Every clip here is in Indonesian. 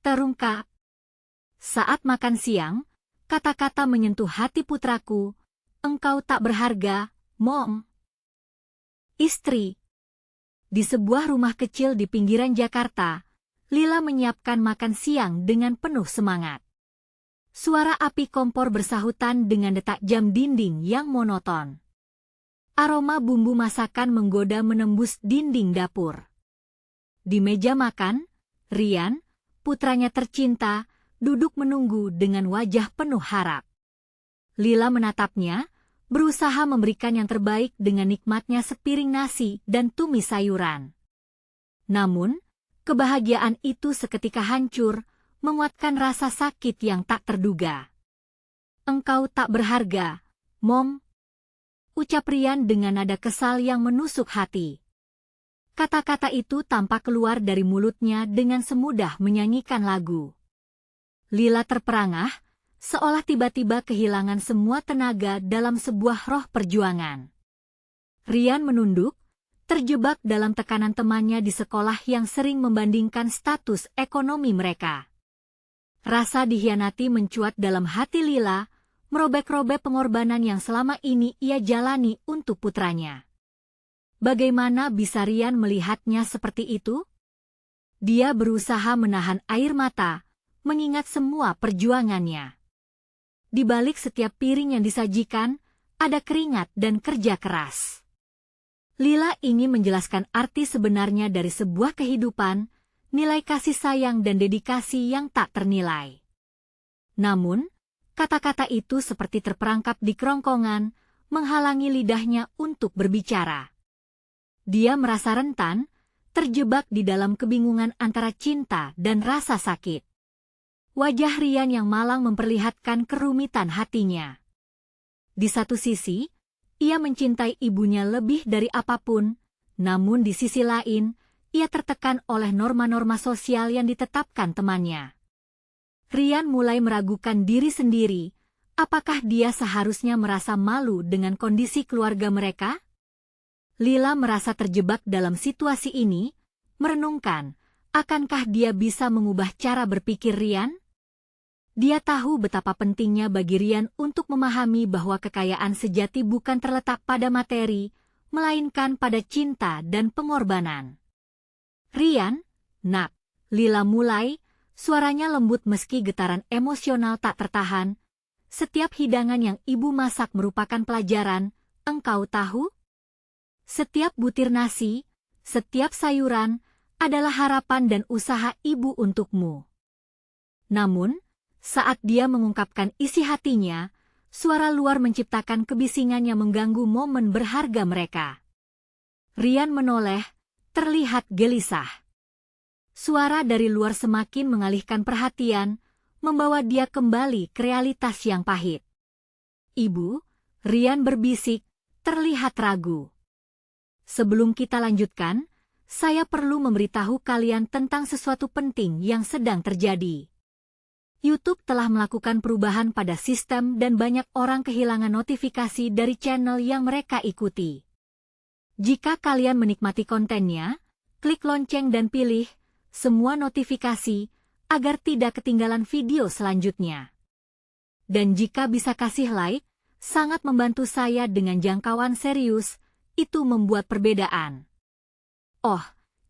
terungkap. Saat makan siang, kata-kata menyentuh hati putraku, "Engkau tak berharga, Mom." Istri. Di sebuah rumah kecil di pinggiran Jakarta, Lila menyiapkan makan siang dengan penuh semangat. Suara api kompor bersahutan dengan detak jam dinding yang monoton. Aroma bumbu masakan menggoda menembus dinding dapur. Di meja makan, Rian, putranya tercinta, duduk menunggu dengan wajah penuh harap. Lila menatapnya, berusaha memberikan yang terbaik dengan nikmatnya sepiring nasi dan tumis sayuran. Namun, kebahagiaan itu seketika hancur, menguatkan rasa sakit yang tak terduga. "Engkau tak berharga, Mom," ucap Rian dengan nada kesal yang menusuk hati. Kata-kata itu tampak keluar dari mulutnya dengan semudah menyanyikan lagu. Lila terperangah, seolah tiba-tiba kehilangan semua tenaga dalam sebuah roh perjuangan. Rian menunduk, terjebak dalam tekanan temannya di sekolah yang sering membandingkan status ekonomi mereka. Rasa dikhianati mencuat dalam hati Lila, merobek-robek pengorbanan yang selama ini ia jalani untuk putranya. Bagaimana bisa Rian melihatnya seperti itu? Dia berusaha menahan air mata, mengingat semua perjuangannya. Di balik setiap piring yang disajikan, ada keringat dan kerja keras. Lila ingin menjelaskan arti sebenarnya dari sebuah kehidupan, nilai kasih sayang dan dedikasi yang tak ternilai. Namun, kata-kata itu seperti terperangkap di kerongkongan, menghalangi lidahnya untuk berbicara. Dia merasa rentan, terjebak di dalam kebingungan antara cinta dan rasa sakit. Wajah Rian yang malang memperlihatkan kerumitan hatinya. Di satu sisi, ia mencintai ibunya lebih dari apapun, namun di sisi lain, ia tertekan oleh norma-norma sosial yang ditetapkan temannya. Rian mulai meragukan diri sendiri, apakah dia seharusnya merasa malu dengan kondisi keluarga mereka? Lila merasa terjebak dalam situasi ini, merenungkan, akankah dia bisa mengubah cara berpikir Rian? Dia tahu betapa pentingnya bagi Rian untuk memahami bahwa kekayaan sejati bukan terletak pada materi, melainkan pada cinta dan pengorbanan. "Rian, Nak," Lila mulai, suaranya lembut meski getaran emosional tak tertahan. "Setiap hidangan yang ibu masak merupakan pelajaran, engkau tahu? Setiap butir nasi, setiap sayuran, adalah harapan dan usaha ibu untukmu." Namun, saat dia mengungkapkan isi hatinya, suara luar menciptakan kebisingan yang mengganggu momen berharga mereka. Rian menoleh, terlihat gelisah. Suara dari luar semakin mengalihkan perhatian, membawa dia kembali ke realitas yang pahit. "Ibu," Rian berbisik, terlihat ragu. "Sebelum kita lanjutkan, saya perlu memberitahu kalian tentang sesuatu penting yang sedang terjadi. YouTube telah melakukan perubahan pada sistem dan banyak orang kehilangan notifikasi dari channel yang mereka ikuti. Jika kalian menikmati kontennya, klik lonceng dan pilih semua notifikasi agar tidak ketinggalan video selanjutnya. Dan jika bisa kasih like, sangat membantu saya dengan jangkauan serius, itu membuat perbedaan. Oh,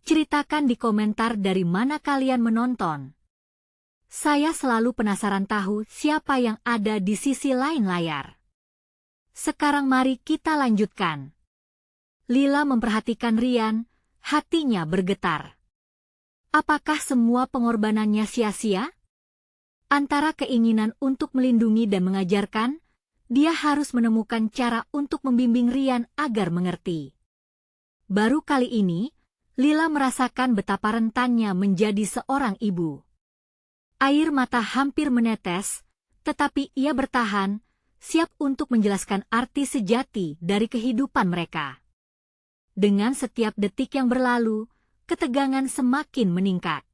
ceritakan di komentar dari mana kalian menonton. Saya selalu penasaran tahu siapa yang ada di sisi lain layar. Sekarang mari kita lanjutkan." Lila memperhatikan Rian, hatinya bergetar. Apakah semua pengorbanannya sia-sia? Antara keinginan untuk melindungi dan mengajarkan, dia harus menemukan cara untuk membimbing Rian agar mengerti. Baru kali ini, Lila merasakan betapa rentannya menjadi seorang ibu. Air mata hampir menetes, tetapi ia bertahan, siap untuk menjelaskan arti sejati dari kehidupan mereka. Dengan setiap detik yang berlalu, ketegangan semakin meningkat.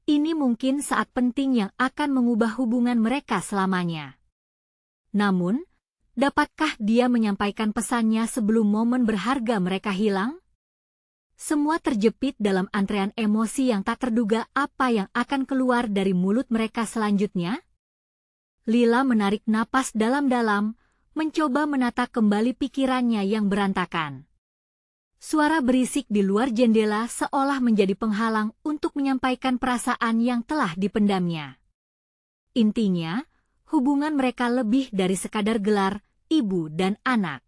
Ini mungkin saat penting yang akan mengubah hubungan mereka selamanya. Namun, dapatkah dia menyampaikan pesannya sebelum momen berharga mereka hilang? Semua terjepit dalam antrean emosi yang tak terduga apa yang akan keluar dari mulut mereka selanjutnya. Lila menarik napas dalam-dalam, mencoba menata kembali pikirannya yang berantakan. Suara berisik di luar jendela seolah menjadi penghalang untuk menyampaikan perasaan yang telah dipendamnya. Intinya, hubungan mereka lebih dari sekadar gelar ibu dan anak.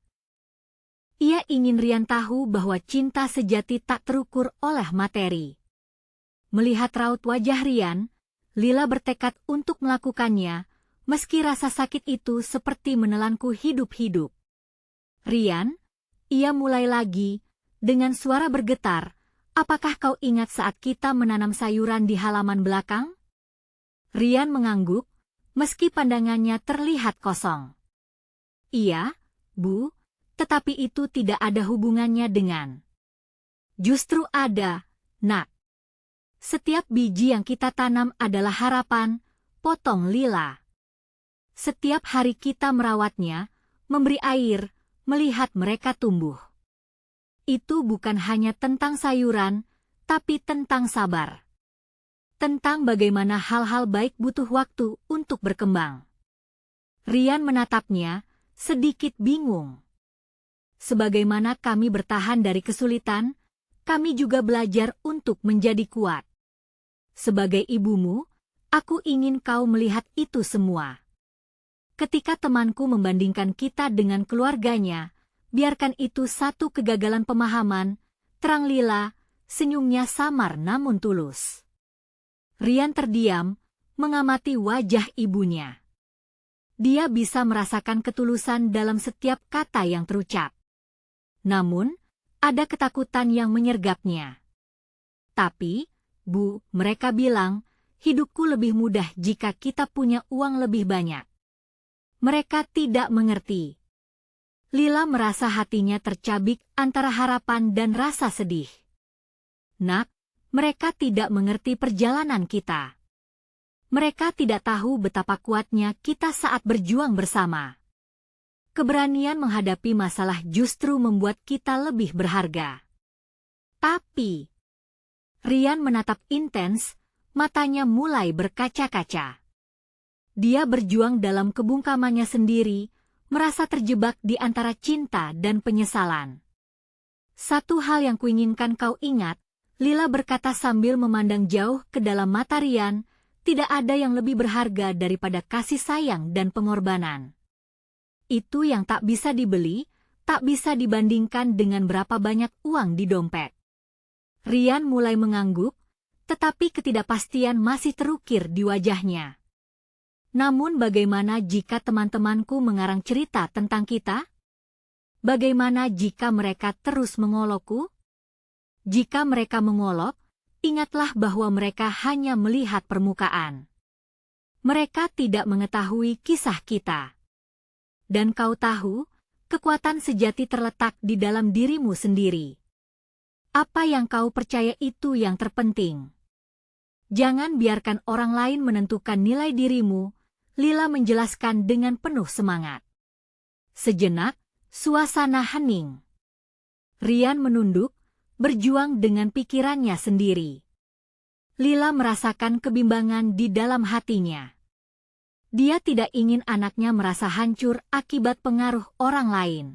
Ia ingin Rian tahu bahwa cinta sejati tak terukur oleh materi. Melihat raut wajah Rian, Lila bertekad untuk melakukannya, meski rasa sakit itu seperti menelanku hidup-hidup. Rian, ia mulai lagi, dengan suara bergetar, apakah kau ingat saat kita menanam sayuran di halaman belakang? Rian mengangguk, meski pandangannya terlihat kosong. Iya, Bu. Tetapi itu tidak ada hubungannya dengan. Justru ada, Nak. Setiap biji yang kita tanam adalah harapan, potong Lila. Setiap hari kita merawatnya, memberi air, melihat mereka tumbuh. Itu bukan hanya tentang sayuran, tapi tentang sabar. Tentang bagaimana hal-hal baik butuh waktu untuk berkembang. Rian menatapnya, sedikit bingung. Sebagaimana kami bertahan dari kesulitan, kami juga belajar untuk menjadi kuat. Sebagai ibumu, aku ingin kau melihat itu semua. Ketika temanku membandingkan kita dengan keluarganya, biarkan itu satu kegagalan pemahaman, terang Lila, senyumnya samar namun tulus. Rian terdiam, mengamati wajah ibunya. Dia bisa merasakan ketulusan dalam setiap kata yang terucap. Namun, ada ketakutan yang menyergapnya. Tapi, Bu, mereka bilang, hidupku lebih mudah jika kita punya uang lebih banyak. Mereka tidak mengerti. Lila merasa hatinya tercabik antara harapan dan rasa sedih. Nak, mereka tidak mengerti perjalanan kita. Mereka tidak tahu betapa kuatnya kita saat berjuang bersama. Keberanian menghadapi masalah justru membuat kita lebih berharga. Tapi, Rian menatap intens, matanya mulai berkaca-kaca. Dia berjuang dalam kebungkamannya sendiri, merasa terjebak di antara cinta dan penyesalan. Satu hal yang kuinginkan kau ingat, Lila berkata sambil memandang jauh ke dalam mata Rian, tidak ada yang lebih berharga daripada kasih sayang dan pengorbanan. Itu yang tak bisa dibeli, tak bisa dibandingkan dengan berapa banyak uang di dompet. Rian mulai mengangguk, tetapi ketidakpastian masih terukir di wajahnya. Namun bagaimana jika teman-temanku mengarang cerita tentang kita? Bagaimana jika mereka terus mengolokku? Jika mereka mengolok, ingatlah bahwa mereka hanya melihat permukaan. Mereka tidak mengetahui kisah kita. Dan kau tahu, kekuatan sejati terletak di dalam dirimu sendiri. Apa yang kau percaya itu yang terpenting. Jangan biarkan orang lain menentukan nilai dirimu, Lila menjelaskan dengan penuh semangat. Sejenak, suasana hening. Rian menunduk, berjuang dengan pikirannya sendiri. Lila merasakan kebimbangan di dalam hatinya. Dia tidak ingin anaknya merasa hancur akibat pengaruh orang lain.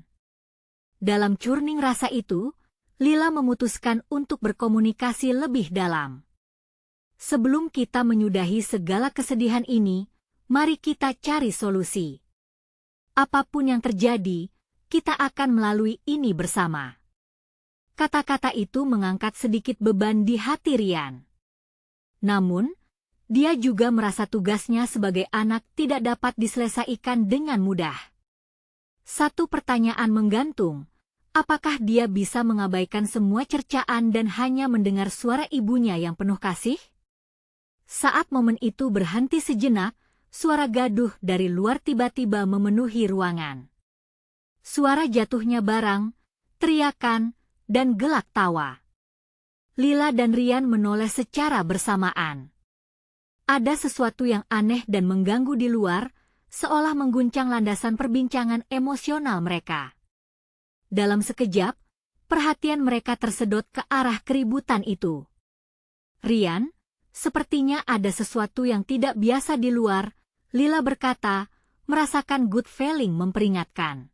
Dalam curning rasa itu, Lila memutuskan untuk berkomunikasi lebih dalam. Sebelum kita menyudahi segala kesedihan ini, mari kita cari solusi. Apapun yang terjadi, kita akan melalui ini bersama. Kata-kata itu mengangkat sedikit beban di hati Rian. Namun, dia juga merasa tugasnya sebagai anak tidak dapat diselesaikan dengan mudah. Satu pertanyaan menggantung, apakah dia bisa mengabaikan semua cercaan dan hanya mendengar suara ibunya yang penuh kasih? Saat momen itu berhenti sejenak, suara gaduh dari luar tiba-tiba memenuhi ruangan. Suara jatuhnya barang, teriakan, dan gelak tawa. Lila dan Rian menoleh secara bersamaan. Ada sesuatu yang aneh dan mengganggu di luar, seolah mengguncang landasan perbincangan emosional mereka. Dalam sekejap, perhatian mereka tersedot ke arah keributan itu. "Rian, sepertinya ada sesuatu yang tidak biasa di luar," Lila berkata, merasakan gut feeling memperingatkan.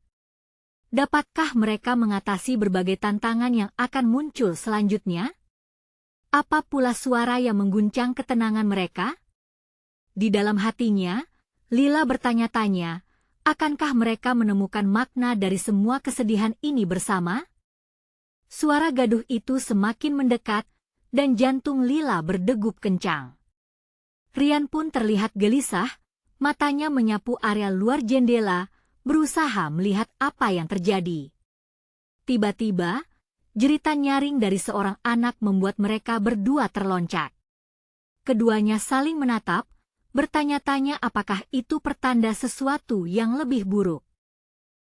Dapatkah mereka mengatasi berbagai tantangan yang akan muncul selanjutnya? Apa pula suara yang mengguncang ketenangan mereka? Di dalam hatinya, Lila bertanya-tanya, akankah mereka menemukan makna dari semua kesedihan ini bersama? Suara gaduh itu semakin mendekat, dan jantung Lila berdegup kencang. Rian pun terlihat gelisah, matanya menyapu area luar jendela, berusaha melihat apa yang terjadi. Tiba-tiba, jeritan nyaring dari seorang anak membuat mereka berdua terloncat. Keduanya saling menatap, bertanya-tanya apakah itu pertanda sesuatu yang lebih buruk.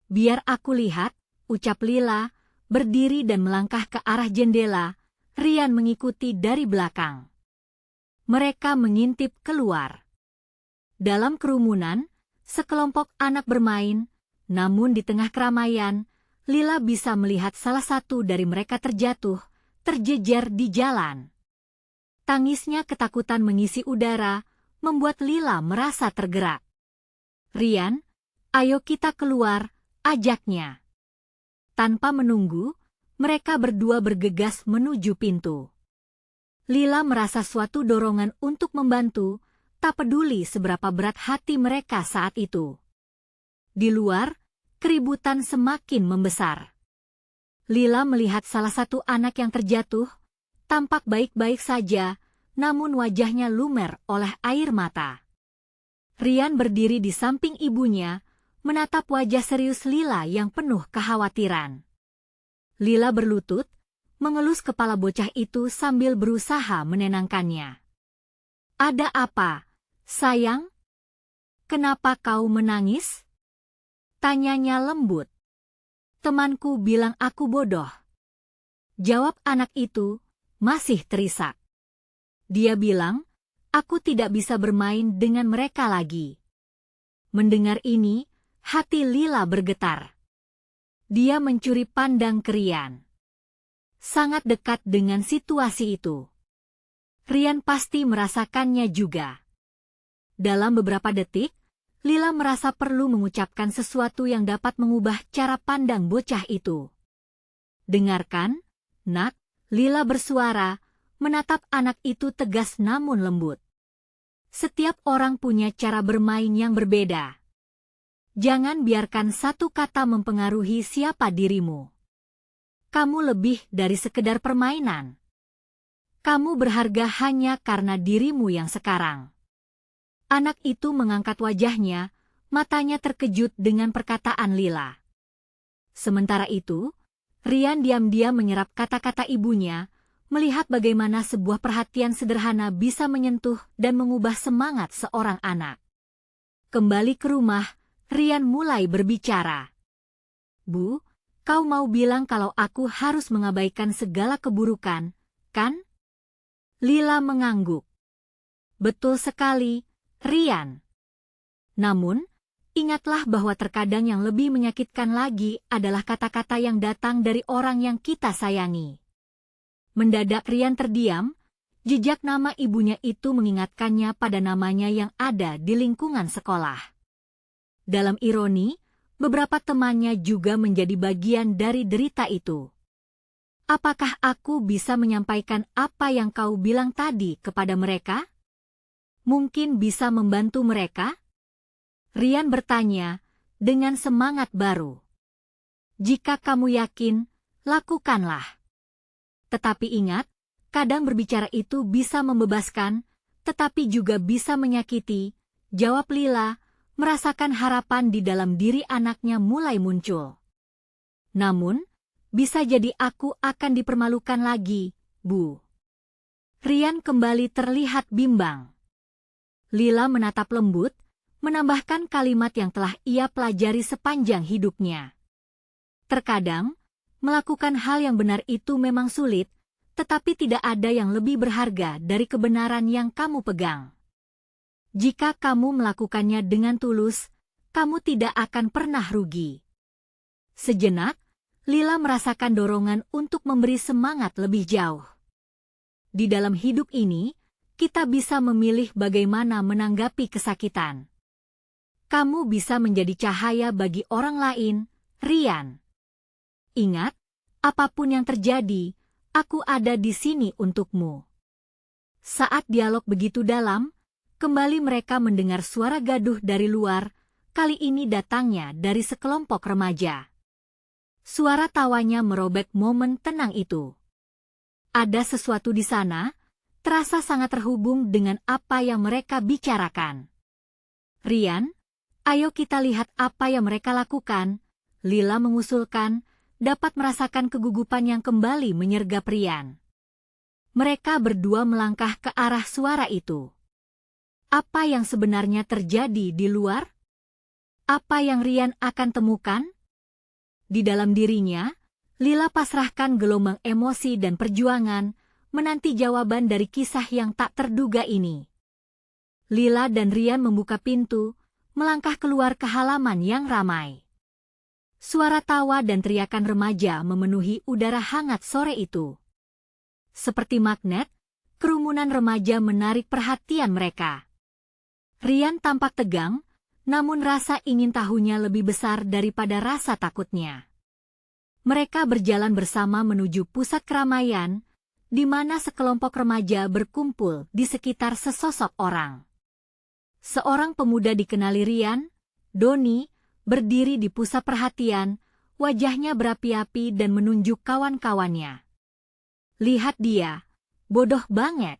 "Biar aku lihat," ucap Lila, berdiri dan melangkah ke arah jendela. Rian mengikuti dari belakang. Mereka mengintip keluar. Dalam kerumunan, sekelompok anak bermain, namun di tengah keramaian, Lila bisa melihat salah satu dari mereka terjatuh, terjejer di jalan. Tangisnya ketakutan mengisi udara, membuat Lila merasa tergerak. "Rian, ayo kita keluar," ajaknya. Tanpa menunggu, mereka berdua bergegas menuju pintu. Lila merasa suatu dorongan untuk membantu, tak peduli seberapa berat hati mereka saat itu. Di luar, keributan semakin membesar. Lila melihat salah satu anak yang terjatuh, tampak baik-baik saja, namun wajahnya lumer oleh air mata. Rian berdiri di samping ibunya, menatap wajah serius Lila yang penuh kekhawatiran. Lila berlutut, mengelus kepala bocah itu sambil berusaha menenangkannya. "Ada apa, sayang? Kenapa kau menangis?" tanyanya lembut. "Temanku bilang aku bodoh," jawab anak itu, masih terisak. "Dia bilang, aku tidak bisa bermain dengan mereka lagi." Mendengar ini, hati Lila bergetar. Dia mencuri pandang ke Rian. Sangat dekat dengan situasi itu. Rian pasti merasakannya juga. Dalam beberapa detik, Lila merasa perlu mengucapkan sesuatu yang dapat mengubah cara pandang bocah itu. "Dengarkan, Nak," Lila bersuara, menatap anak itu tegas namun lembut. "Setiap orang punya cara bermain yang berbeda. Jangan biarkan satu kata mempengaruhi siapa dirimu. Kamu lebih dari sekedar permainan. Kamu berharga hanya karena dirimu yang sekarang." Anak itu mengangkat wajahnya, matanya terkejut dengan perkataan Lila. Sementara itu, Rian diam-diam menyerap kata-kata ibunya, melihat bagaimana sebuah perhatian sederhana bisa menyentuh dan mengubah semangat seorang anak. Kembali ke rumah, Rian mulai berbicara. "Bu, kau mau bilang kalau aku harus mengabaikan segala keburukan, kan?" Lila mengangguk. "Betul sekali, Rian. Namun, ingatlah bahwa terkadang yang lebih menyakitkan lagi adalah kata-kata yang datang dari orang yang kita sayangi." Mendadak Rian terdiam, jejak nama ibunya itu mengingatkannya pada namanya yang ada di lingkungan sekolah. Dalam ironi, beberapa temannya juga menjadi bagian dari derita itu. "Apakah aku bisa menyampaikan apa yang kau bilang tadi kepada mereka? Mungkin bisa membantu mereka?" Rian bertanya, dengan semangat baru. "Jika kamu yakin, lakukanlah. Tetapi ingat, kadang berbicara itu bisa membebaskan, tetapi juga bisa menyakiti," jawab Lila, merasakan harapan di dalam diri anaknya mulai muncul. "Namun, bisa jadi aku akan dipermalukan lagi, Bu." Rian kembali terlihat bimbang. Lila menatap lembut, menambahkan kalimat yang telah ia pelajari sepanjang hidupnya. "Terkadang, melakukan hal yang benar itu memang sulit, tetapi tidak ada yang lebih berharga dari kebenaran yang kamu pegang. Jika kamu melakukannya dengan tulus, kamu tidak akan pernah rugi." Sejenak, Lila merasakan dorongan untuk memberi semangat lebih jauh. Di dalam hidup ini, kita bisa memilih bagaimana menanggapi kesakitan. Kamu bisa menjadi cahaya bagi orang lain, Ryan. Ingat, apapun yang terjadi, aku ada di sini untukmu. Saat dialog begitu dalam, kembali mereka mendengar suara gaduh dari luar, kali ini datangnya dari sekelompok remaja. Suara tawanya merobek momen tenang itu. Ada sesuatu di sana, terasa sangat terhubung dengan apa yang mereka bicarakan. Ryan, ayo kita lihat apa yang mereka lakukan, Lila mengusulkan, dapat merasakan kegugupan yang kembali menyergap Ryan. Mereka berdua melangkah ke arah suara itu. Apa yang sebenarnya terjadi di luar? Apa yang Ryan akan temukan? Di dalam dirinya, Lila pasrahkan gelombang emosi dan perjuangan, menanti jawaban dari kisah yang tak terduga ini. Lila dan Ryan membuka pintu, melangkah keluar ke halaman yang ramai. Suara tawa dan teriakan remaja memenuhi udara hangat sore itu. Seperti magnet, kerumunan remaja menarik perhatian mereka. Ryan tampak tegang, namun rasa ingin tahunya lebih besar daripada rasa takutnya. Mereka berjalan bersama menuju pusat keramaian, di mana sekelompok remaja berkumpul di sekitar sesosok orang. Seorang pemuda dikenali Ryan, Donnie, berdiri di pusat perhatian, wajahnya berapi-api dan menunjuk kawan-kawannya. Lihat dia, bodoh banget.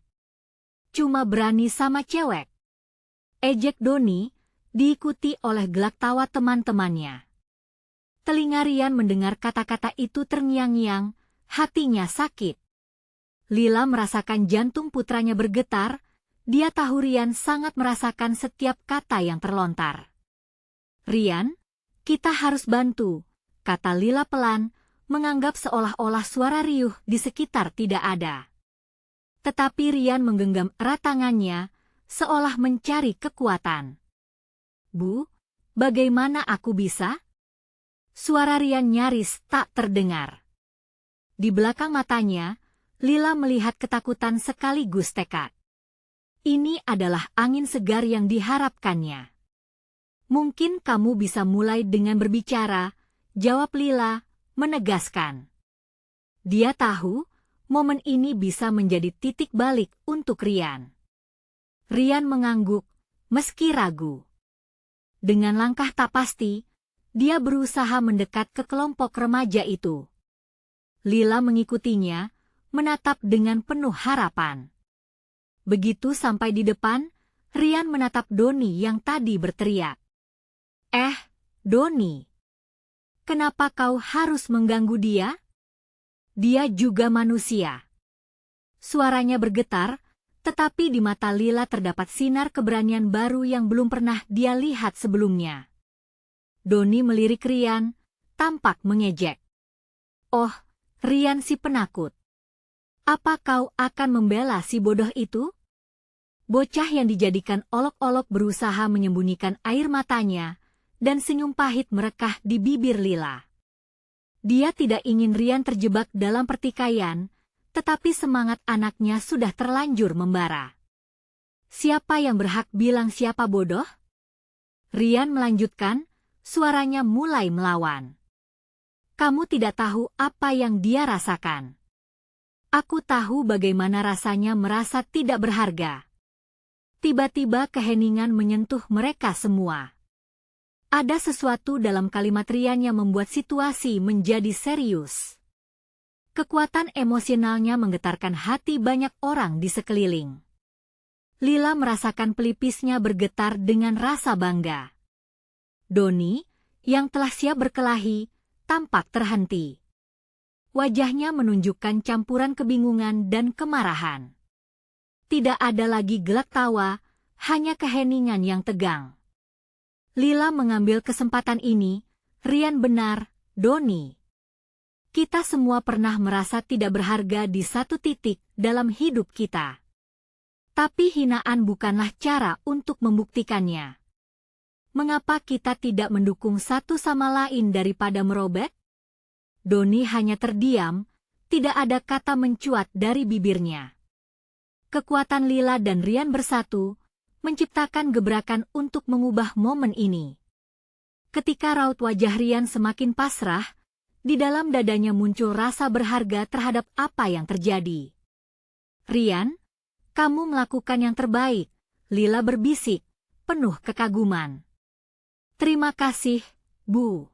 Cuma berani sama cewek. Ejek Donnie, diikuti oleh gelak tawa teman-temannya. Telinga Ryan mendengar kata-kata itu terngiang-ngiang, hatinya sakit. Lila merasakan jantung putranya bergetar, dia tahu Ryan sangat merasakan setiap kata yang terlontar. Ryan, kita harus bantu, kata Lila pelan, menganggap seolah-olah suara riuh di sekitar tidak ada. Tetapi Ryan menggenggam erat tangannya, seolah mencari kekuatan. Bu, bagaimana aku bisa? Suara Ryan nyaris tak terdengar. Di belakang matanya, Lila melihat ketakutan sekaligus tekad. Ini adalah angin segar yang diharapkannya. Mungkin kamu bisa mulai dengan berbicara, jawab Lila, menegaskan. Dia tahu, momen ini bisa menjadi titik balik untuk Ryan. Ryan mengangguk, meski ragu. Dengan langkah tak pasti, dia berusaha mendekat ke kelompok remaja itu. Lila mengikutinya, menatap dengan penuh harapan. Begitu sampai di depan, Ryan menatap Donnie yang tadi berteriak. Donnie, kenapa kau harus mengganggu dia? Dia juga manusia. Suaranya bergetar, tetapi di mata Lila terdapat sinar keberanian baru yang belum pernah dia lihat sebelumnya. Donnie melirik Ryan, tampak mengejek. Oh, Ryan si penakut. Apa kau akan membela si bodoh itu? Bocah yang dijadikan olok-olok berusaha menyembunyikan air matanya, dan senyum pahit merekah di bibir Lila. Dia tidak ingin Ryan terjebak dalam pertikaian, tetapi semangat anaknya sudah terlanjur membara. Siapa yang berhak bilang siapa bodoh? Ryan melanjutkan, suaranya mulai melawan. Kamu tidak tahu apa yang dia rasakan. Aku tahu bagaimana rasanya merasa tidak berharga. Tiba-tiba keheningan menyentuh mereka semua. Ada sesuatu dalam kalimat Ryan yang membuat situasi menjadi serius. Kekuatan emosionalnya menggetarkan hati banyak orang di sekeliling. Lila merasakan pelipisnya bergetar dengan rasa bangga. Donnie, yang telah siap berkelahi, tampak terhenti. Wajahnya menunjukkan campuran kebingungan dan kemarahan. Tidak ada lagi gelak tawa, hanya keheningan yang tegang. Lila mengambil kesempatan ini, Ryan benar, Donnie. Kita semua pernah merasa tidak berharga di satu titik dalam hidup kita. Tapi hinaan bukanlah cara untuk membuktikannya. Mengapa kita tidak mendukung satu sama lain daripada merobek? Doni hanya terdiam, tidak ada kata mencuat dari bibirnya. Kekuatan Lila dan Rian bersatu, menciptakan gebrakan untuk mengubah momen ini. Ketika raut wajah Rian semakin pasrah, di dalam dadanya muncul rasa berharga terhadap apa yang terjadi. "Rian, kamu melakukan yang terbaik," Lila berbisik, penuh kekaguman. "Terima kasih, Bu.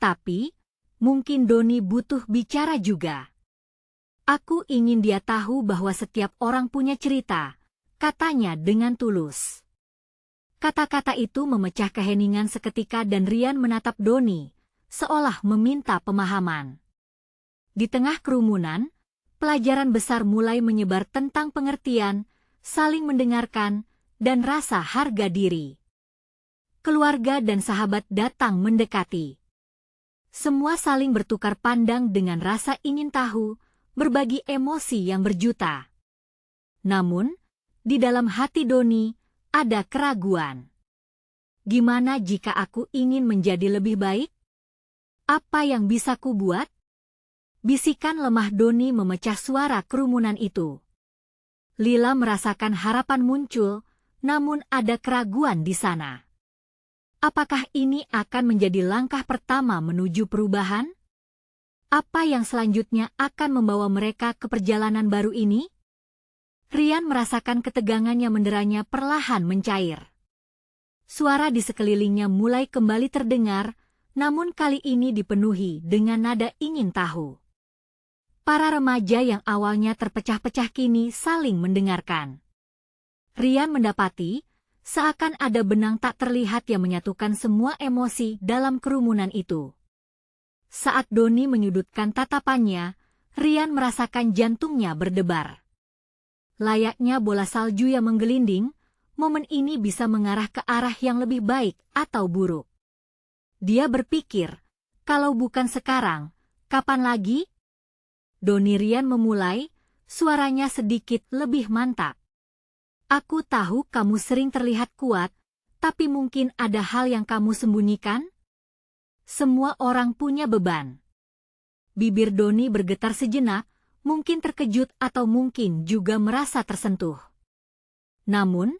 Tapi, mungkin Doni butuh bicara juga. Aku ingin dia tahu bahwa setiap orang punya cerita," katanya dengan tulus. Kata-kata itu memecah keheningan seketika dan Rian menatap Doni, seolah meminta pemahaman. Di tengah kerumunan, pelajaran besar mulai menyebar tentang pengertian, saling mendengarkan, dan rasa harga diri. Keluarga dan sahabat datang mendekati. Semua saling bertukar pandang dengan rasa ingin tahu, berbagi emosi yang berjuta. Namun, di dalam hati Doni, ada keraguan. Gimana jika aku ingin menjadi lebih baik? Apa yang bisa ku buat? Bisikan lemah Doni memecah suara kerumunan itu. Lila merasakan harapan muncul, namun ada keraguan di sana. Apakah ini akan menjadi langkah pertama menuju perubahan? Apa yang selanjutnya akan membawa mereka ke perjalanan baru ini? Rian merasakan ketegangan yang menderanya perlahan mencair. Suara di sekelilingnya mulai kembali terdengar, namun kali ini dipenuhi dengan nada ingin tahu. Para remaja yang awalnya terpecah-pecah kini saling mendengarkan. Rian mendapati, seakan ada benang tak terlihat yang menyatukan semua emosi dalam kerumunan itu. Saat Doni menyudutkan tatapannya, Rian merasakan jantungnya berdebar. Layaknya bola salju yang menggelinding, momen ini bisa mengarah ke arah yang lebih baik atau buruk. Dia berpikir, kalau bukan sekarang, kapan lagi? Doni Rian memulai, suaranya sedikit lebih mantap. "Aku tahu kamu sering terlihat kuat, tapi mungkin ada hal yang kamu sembunyikan? Semua orang punya beban." Bibir Doni bergetar sejenak, mungkin terkejut atau mungkin juga merasa tersentuh. Namun,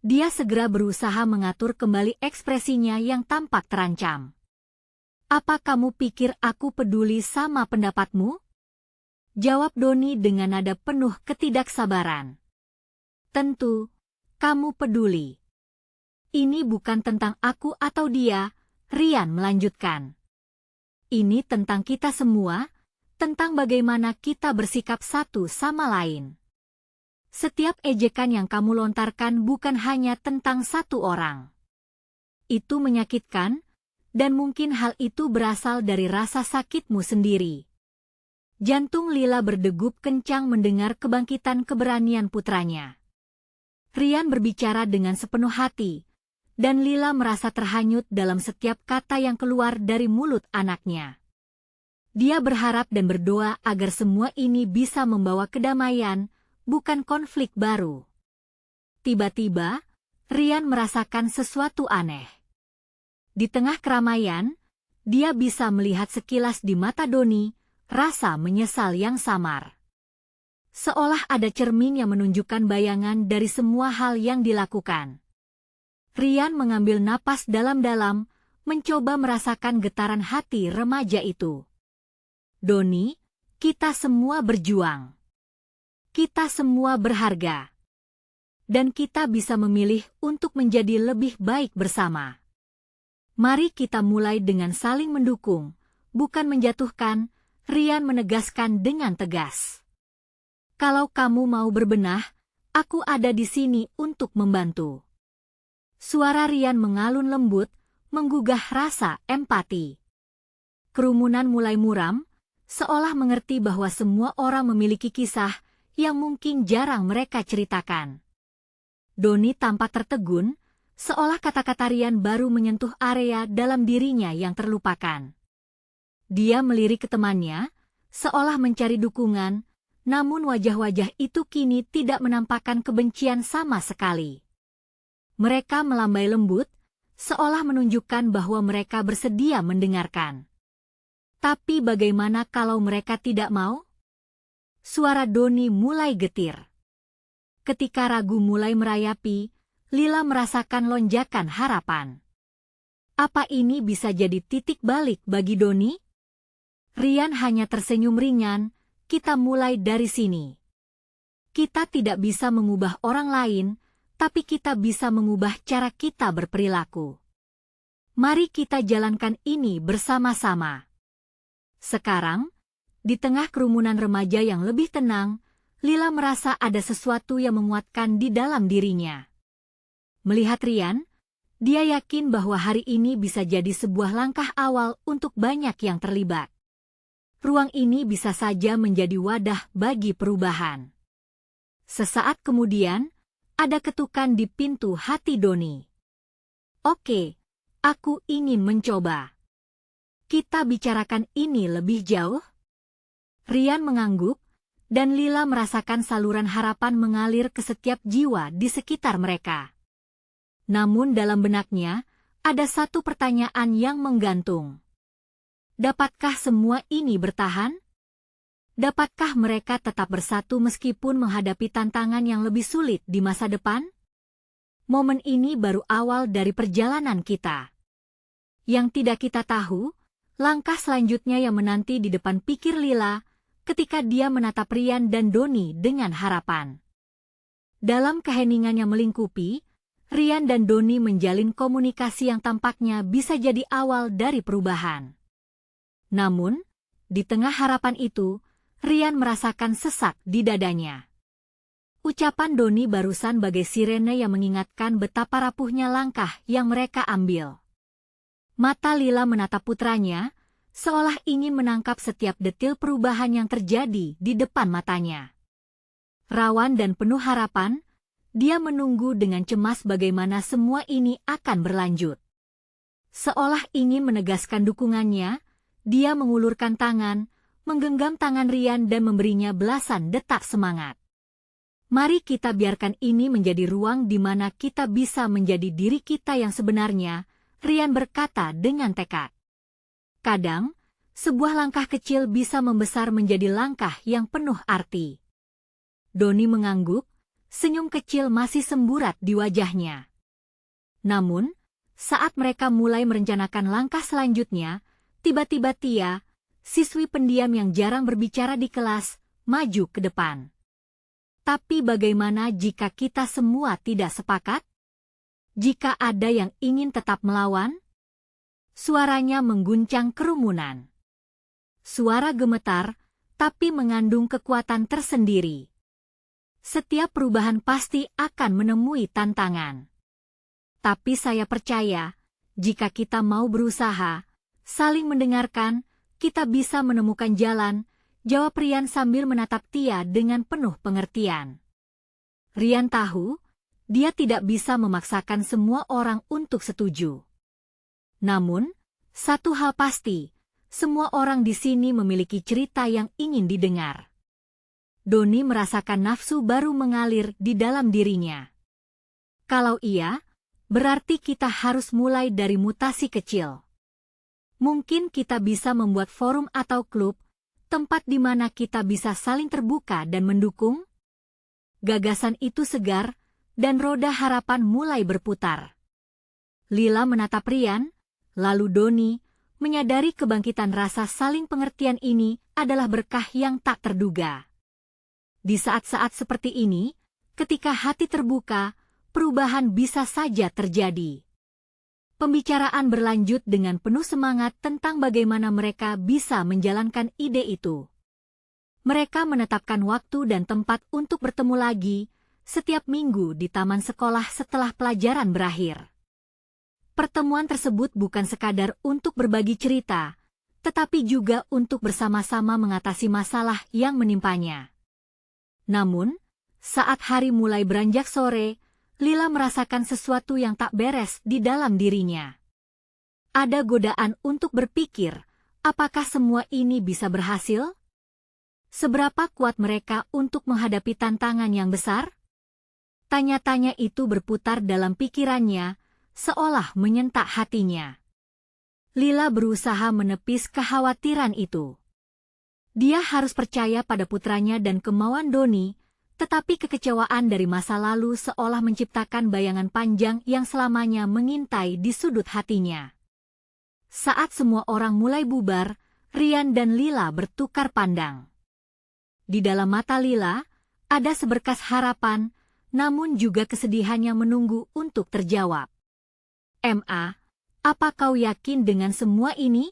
dia segera berusaha mengatur kembali ekspresinya yang tampak terancam. "Apa kamu pikir aku peduli sama pendapatmu?" jawab Doni dengan nada penuh ketidaksabaran. "Tentu, kamu peduli. Ini bukan tentang aku atau dia," Rian melanjutkan. "Ini tentang kita semua, tentang bagaimana kita bersikap satu sama lain. Setiap ejekan yang kamu lontarkan bukan hanya tentang satu orang. Itu menyakitkan, dan mungkin hal itu berasal dari rasa sakitmu sendiri." Jantung Lila berdegup kencang mendengar kebangkitan keberanian putranya. Rian berbicara dengan sepenuh hati, dan Lila merasa terhanyut dalam setiap kata yang keluar dari mulut anaknya. Dia berharap dan berdoa agar semua ini bisa membawa kedamaian, bukan konflik baru. Tiba-tiba, Rian merasakan sesuatu aneh. Di tengah keramaian, dia bisa melihat sekilas di mata Doni, rasa menyesal yang samar. Seolah ada cermin yang menunjukkan bayangan dari semua hal yang dilakukan. Rian mengambil napas dalam-dalam, mencoba merasakan getaran hati remaja itu. "Doni, kita semua berjuang. Kita semua berharga. Dan kita bisa memilih untuk menjadi lebih baik bersama. Mari kita mulai dengan saling mendukung, bukan menjatuhkan," Rian menegaskan dengan tegas. "Kalau kamu mau berbenah, aku ada di sini untuk membantu." Suara Rian mengalun lembut, menggugah rasa empati. Kerumunan mulai muram, seolah mengerti bahwa semua orang memiliki kisah yang mungkin jarang mereka ceritakan. Doni tampak tertegun, seolah kata-kata Rian baru menyentuh area dalam dirinya yang terlupakan. Dia melirik ke temannya, seolah mencari dukungan, namun wajah-wajah itu kini tidak menampakkan kebencian sama sekali. Mereka melambai lembut, seolah menunjukkan bahwa mereka bersedia mendengarkan. Tapi bagaimana kalau mereka tidak mau? Suara Doni mulai getir. Ketika ragu mulai merayapi, Lila merasakan lonjakan harapan. Apa ini bisa jadi titik balik bagi Doni? Rian hanya tersenyum ringan, kita mulai dari sini. Kita tidak bisa mengubah orang lain, tapi kita bisa mengubah cara kita berperilaku. Mari kita jalankan ini bersama-sama. Sekarang, di tengah kerumunan remaja yang lebih tenang, Lila merasa ada sesuatu yang menguatkan di dalam dirinya. Melihat Rian, dia yakin bahwa hari ini bisa jadi sebuah langkah awal untuk banyak yang terlibat. Ruang ini bisa saja menjadi wadah bagi perubahan. Sesaat kemudian, ada ketukan di pintu hati Doni. Oke, aku ingin mencoba. Kita bicarakan ini lebih jauh? Rian mengangguk, dan Lila merasakan saluran harapan mengalir ke setiap jiwa di sekitar mereka. Namun dalam benaknya, ada satu pertanyaan yang menggantung. Dapatkah semua ini bertahan? Dapatkah mereka tetap bersatu meskipun menghadapi tantangan yang lebih sulit di masa depan? Momen ini baru awal dari perjalanan kita. Yang tidak kita tahu, langkah selanjutnya yang menanti di depan pikir Lila ketika dia menatap Rian dan Doni dengan harapan. Dalam keheningan yang melingkupi, Rian dan Doni menjalin komunikasi yang tampaknya bisa jadi awal dari perubahan. Namun, di tengah harapan itu, Rian merasakan sesak di dadanya. Ucapan Doni barusan bagai sirene yang mengingatkan betapa rapuhnya langkah yang mereka ambil. Mata Lila menatap putranya, seolah ingin menangkap setiap detil perubahan yang terjadi di depan matanya. Rawan dan penuh harapan, dia menunggu dengan cemas bagaimana semua ini akan berlanjut. Seolah ingin menegaskan dukungannya, dia mengulurkan tangan, menggenggam tangan Rian dan memberinya belasan detak semangat. Mari kita biarkan ini menjadi ruang di mana kita bisa menjadi diri kita yang sebenarnya, Rian berkata dengan tekad. Kadang, sebuah langkah kecil bisa membesar menjadi langkah yang penuh arti. Doni mengangguk, senyum kecil masih semburat di wajahnya. Namun, saat mereka mulai merencanakan langkah selanjutnya, tiba-tiba Tia, siswi pendiam yang jarang berbicara di kelas, maju ke depan. Tapi bagaimana jika kita semua tidak sepakat? Jika ada yang ingin tetap melawan? Suaranya mengguncang kerumunan. Suara gemetar, tapi mengandung kekuatan tersendiri. Setiap perubahan pasti akan menemui tantangan. Tapi saya percaya, jika kita mau berusaha, saling mendengarkan, kita bisa menemukan jalan, jawab Rian sambil menatap Tia dengan penuh pengertian. Rian tahu, dia tidak bisa memaksakan semua orang untuk setuju. Namun, satu hal pasti, semua orang di sini memiliki cerita yang ingin didengar. Doni merasakan nafsu baru mengalir di dalam dirinya. Kalau iya, berarti kita harus mulai dari mutasi kecil. Mungkin kita bisa membuat forum atau klub, tempat di mana kita bisa saling terbuka dan mendukung. Gagasan itu segar, dan roda harapan mulai berputar. Lila menatap Rian, lalu Doni, menyadari kebangkitan rasa saling pengertian ini adalah berkah yang tak terduga. Di saat-saat seperti ini, ketika hati terbuka, perubahan bisa saja terjadi. Pembicaraan berlanjut dengan penuh semangat tentang bagaimana mereka bisa menjalankan ide itu. Mereka menetapkan waktu dan tempat untuk bertemu lagi, setiap minggu di taman sekolah setelah pelajaran berakhir. Pertemuan tersebut bukan sekadar untuk berbagi cerita, tetapi juga untuk bersama-sama mengatasi masalah yang menimpanya. Namun, saat hari mulai beranjak sore, Lila merasakan sesuatu yang tak beres di dalam dirinya. Ada godaan untuk berpikir, apakah semua ini bisa berhasil? Seberapa kuat mereka untuk menghadapi tantangan yang besar? Tanya-tanya itu berputar dalam pikirannya, seolah menyentak hatinya. Lila berusaha menepis kekhawatiran itu. Dia harus percaya pada putranya dan kemauan Doni, tetapi kekecewaan dari masa lalu seolah menciptakan bayangan panjang yang selamanya mengintai di sudut hatinya. Saat semua orang mulai bubar, Rian dan Lila bertukar pandang. Di dalam mata Lila, ada seberkas harapan, namun juga kesedihannya menunggu untuk terjawab. "Ma, apa kau yakin dengan semua ini?"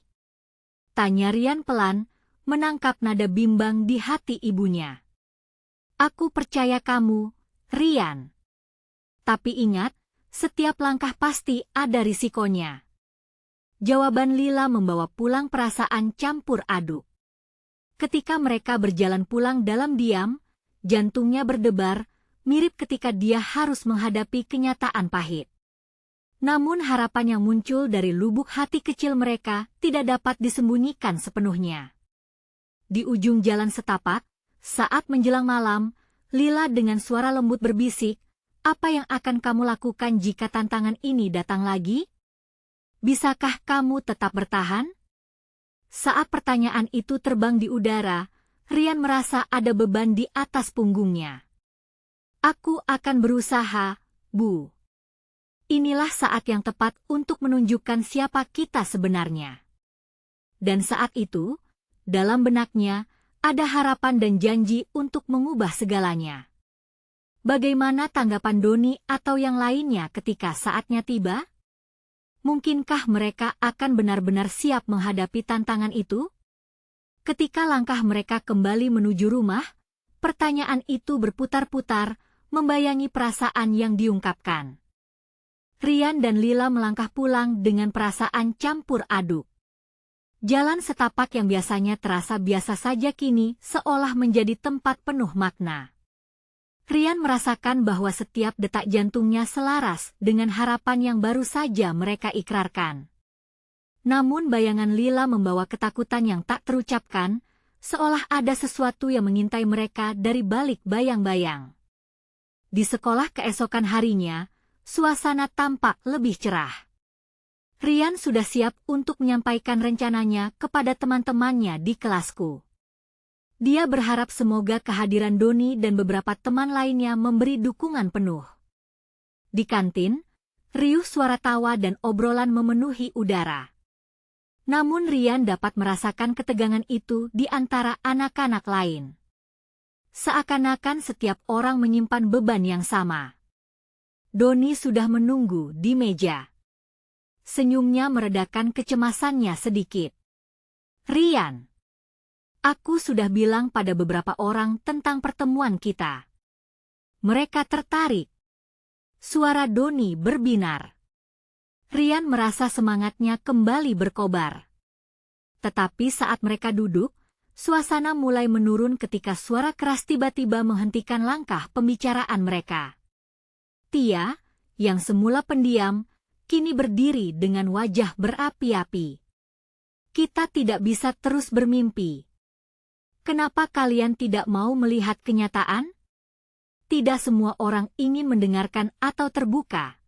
tanya Rian pelan, menangkap nada bimbang di hati ibunya. "Aku percaya kamu, Rian. Tapi ingat, setiap langkah pasti ada risikonya." Jawaban Lila membawa pulang perasaan campur aduk. Ketika mereka berjalan pulang dalam diam, jantungnya berdebar, mirip ketika dia harus menghadapi kenyataan pahit. Namun harapan yang muncul dari lubuk hati kecil mereka tidak dapat disembunyikan sepenuhnya. Di ujung jalan setapak, saat menjelang malam, Lila dengan suara lembut berbisik, "Apa yang akan kamu lakukan jika tantangan ini datang lagi? Bisakah kamu tetap bertahan?" Saat pertanyaan itu terbang di udara, Rian merasa ada beban di atas punggungnya. "Aku akan berusaha, Bu. Inilah saat yang tepat untuk menunjukkan siapa kita sebenarnya." Dan saat itu, dalam benaknya, ada harapan dan janji untuk mengubah segalanya. Bagaimana tanggapan Doni atau yang lainnya ketika saatnya tiba? Mungkinkah mereka akan benar-benar siap menghadapi tantangan itu? Ketika langkah mereka kembali menuju rumah, pertanyaan itu berputar-putar, membayangi perasaan yang diungkapkan. Rian dan Lila melangkah pulang dengan perasaan campur aduk. Jalan setapak yang biasanya terasa biasa saja kini seolah menjadi tempat penuh makna. Rian merasakan bahwa setiap detak jantungnya selaras dengan harapan yang baru saja mereka ikrarkan. Namun bayangan Lila membawa ketakutan yang tak terucapkan, seolah ada sesuatu yang mengintai mereka dari balik bayang-bayang. Di sekolah keesokan harinya, suasana tampak lebih cerah. Rian sudah siap untuk menyampaikan rencananya kepada teman-temannya di kelasku. Dia berharap semoga kehadiran Doni dan beberapa teman lainnya memberi dukungan penuh. Di kantin, riuh suara tawa dan obrolan memenuhi udara. Namun Rian dapat merasakan ketegangan itu di antara anak-anak lain. Seakan-akan setiap orang menyimpan beban yang sama. Doni sudah menunggu di meja. Senyumnya meredakan kecemasannya sedikit. "Rian, aku sudah bilang pada beberapa orang tentang pertemuan kita. Mereka tertarik." Suara Doni berbinar. Rian merasa semangatnya kembali berkobar. Tetapi saat mereka duduk, suasana mulai menurun ketika suara keras tiba-tiba menghentikan langkah pembicaraan mereka. Tia, yang semula pendiam, kini berdiri dengan wajah berapi-api. "Kita tidak bisa terus bermimpi. Kenapa kalian tidak mau melihat kenyataan? Tidak semua orang ingin mendengarkan atau terbuka."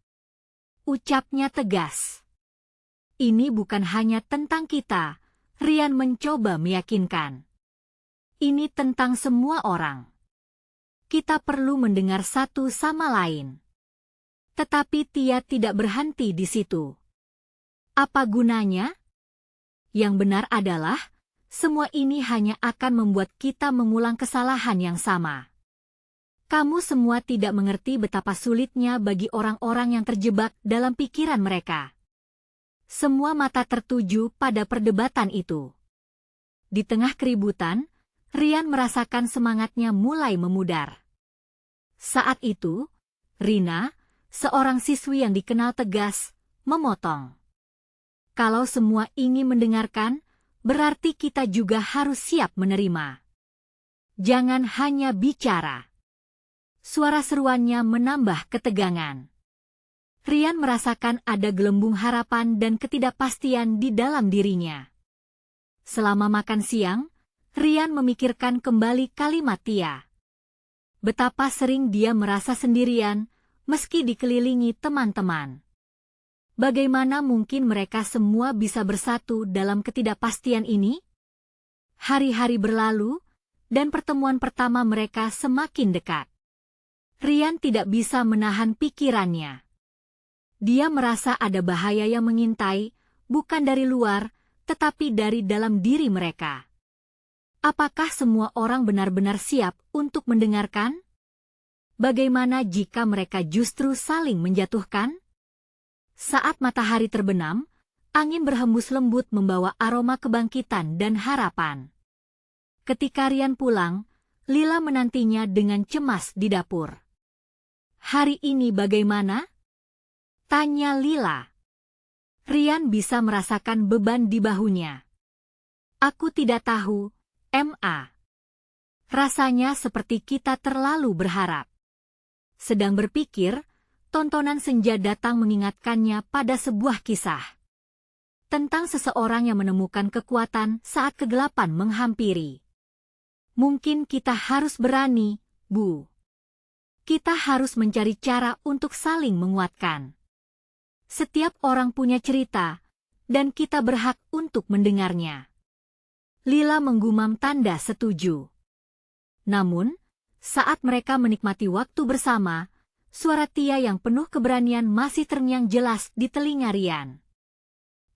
Ucapnya tegas. "Ini bukan hanya tentang kita," Rian mencoba meyakinkan. "Ini tentang semua orang. Kita perlu mendengar satu sama lain." Tetapi Tia tidak berhenti di situ. "Apa gunanya? Yang benar adalah, semua ini hanya akan membuat kita mengulang kesalahan yang sama. Kamu semua tidak mengerti betapa sulitnya bagi orang-orang yang terjebak dalam pikiran mereka." Semua mata tertuju pada perdebatan itu. Di tengah keributan, Rian merasakan semangatnya mulai memudar. Saat itu, Rina, seorang siswi yang dikenal tegas, memotong. "Kalau semua ingin mendengarkan, berarti kita juga harus siap menerima. Jangan hanya bicara." Suara seruannya menambah ketegangan. Rian merasakan ada gelembung harapan dan ketidakpastian di dalam dirinya. Selama makan siang, Rian memikirkan kembali kalimat Tia. Betapa sering dia merasa sendirian, meski dikelilingi teman-teman. Bagaimana mungkin mereka semua bisa bersatu dalam ketidakpastian ini? Hari-hari berlalu, dan pertemuan pertama mereka semakin dekat. Rian tidak bisa menahan pikirannya. Dia merasa ada bahaya yang mengintai, bukan dari luar, tetapi dari dalam diri mereka. Apakah semua orang benar-benar siap untuk mendengarkan? Bagaimana jika mereka justru saling menjatuhkan? Saat matahari terbenam, angin berhembus lembut membawa aroma kebangkitan dan harapan. Ketika Rian pulang, Lila menantinya dengan cemas di dapur. "Hari ini bagaimana?" tanya Lila. Rian bisa merasakan beban di bahunya. "Aku tidak tahu, Ma. Rasanya seperti kita terlalu berharap." Sedang berpikir, tontonan senja datang mengingatkannya pada sebuah kisah. Tentang seseorang yang menemukan kekuatan saat kegelapan menghampiri. "Mungkin kita harus berani, Bu. Kita harus mencari cara untuk saling menguatkan. Setiap orang punya cerita, dan kita berhak untuk mendengarnya." Lila menggumam tanda setuju. Namun, saat mereka menikmati waktu bersama, suara Tia yang penuh keberanian masih terngiang jelas di telinga Rian.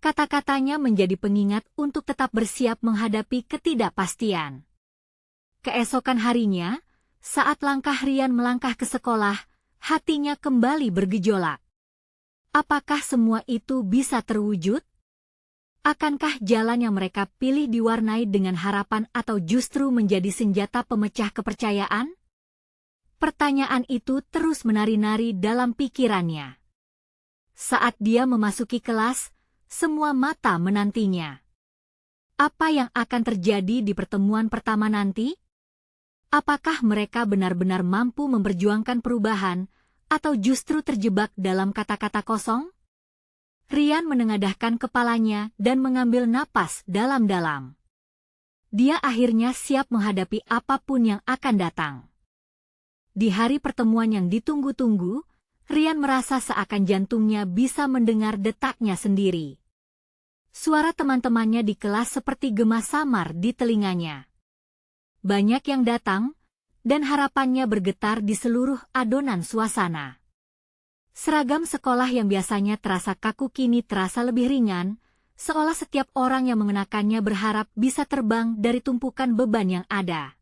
Kata-katanya menjadi pengingat untuk tetap bersiap menghadapi ketidakpastian. Keesokan harinya, saat langkah Rian melangkah ke sekolah, hatinya kembali bergejolak. Apakah semua itu bisa terwujud? Akankah jalan yang mereka pilih diwarnai dengan harapan atau justru menjadi senjata pemecah kepercayaan? Pertanyaan itu terus menari-nari dalam pikirannya. Saat dia memasuki kelas, semua mata menantinya. Apa yang akan terjadi di pertemuan pertama nanti? Apakah mereka benar-benar mampu memperjuangkan perubahan, atau justru terjebak dalam kata-kata kosong? Rian menengadahkan kepalanya dan mengambil napas dalam-dalam. Dia akhirnya siap menghadapi apapun yang akan datang. Di hari pertemuan yang ditunggu-tunggu, Rian merasa seakan jantungnya bisa mendengar detaknya sendiri. Suara teman-temannya di kelas seperti gema samar di telinganya. Banyak yang datang, dan harapannya bergetar di seluruh adonan suasana. Seragam sekolah yang biasanya terasa kaku kini terasa lebih ringan, seolah setiap orang yang mengenakannya berharap bisa terbang dari tumpukan beban yang ada.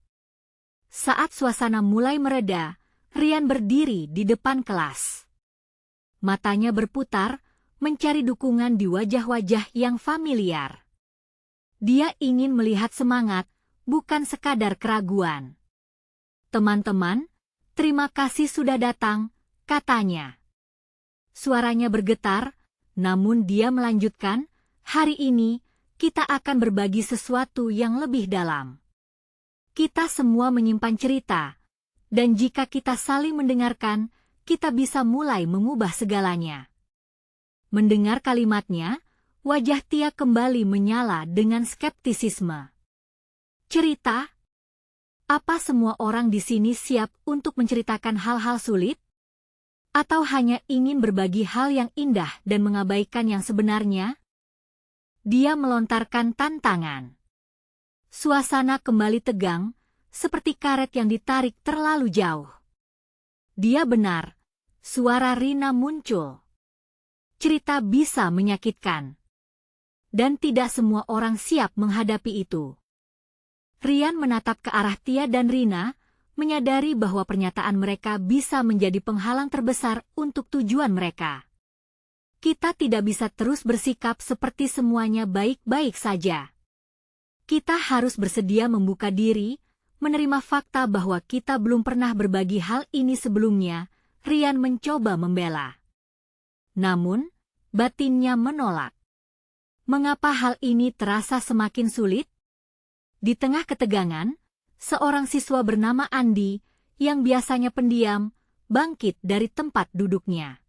Saat suasana mulai mereda, Rian berdiri di depan kelas. Matanya berputar, mencari dukungan di wajah-wajah yang familiar. Dia ingin melihat semangat, bukan sekadar keraguan. "Teman-teman, terima kasih sudah datang," katanya. Suaranya bergetar, namun dia melanjutkan, "Hari ini, kita akan berbagi sesuatu yang lebih dalam. Kita semua menyimpan cerita, dan jika kita saling mendengarkan, kita bisa mulai mengubah segalanya." Mendengar kalimatnya, wajah Tia kembali menyala dengan skeptisisme. "Cerita? Apa semua orang di sini siap untuk menceritakan hal-hal sulit? Atau hanya ingin berbagi hal yang indah dan mengabaikan yang sebenarnya?" Dia melontarkan tantangan. Suasana kembali tegang, seperti karet yang ditarik terlalu jauh. Dia benar, suara Rina muncul. Cerita bisa menyakitkan. Dan tidak semua orang siap menghadapi itu. Rian menatap ke arah Tia dan Rina, menyadari bahwa pernyataan mereka bisa menjadi penghalang terbesar untuk tujuan mereka. Kita tidak bisa terus bersikap seperti semuanya baik-baik saja. Kita harus bersedia membuka diri, menerima fakta bahwa kita belum pernah berbagi hal ini sebelumnya. Rian mencoba membela. Namun, batinnya menolak. Mengapa hal ini terasa semakin sulit? Di tengah ketegangan, seorang siswa bernama Andi, yang biasanya pendiam, bangkit dari tempat duduknya.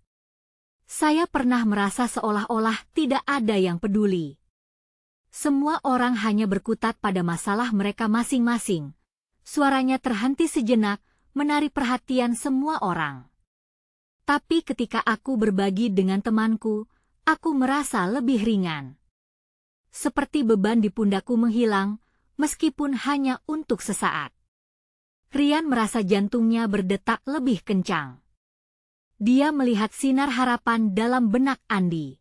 "Saya pernah merasa seolah-olah tidak ada yang peduli. Semua orang hanya berkutat pada masalah mereka masing-masing." Suaranya terhenti sejenak, menarik perhatian semua orang. "Tapi ketika aku berbagi dengan temanku, aku merasa lebih ringan. Seperti beban di pundakku menghilang, meskipun hanya untuk sesaat. Rian merasa jantungnya berdetak lebih kencang. Dia melihat sinar harapan dalam benak Andi.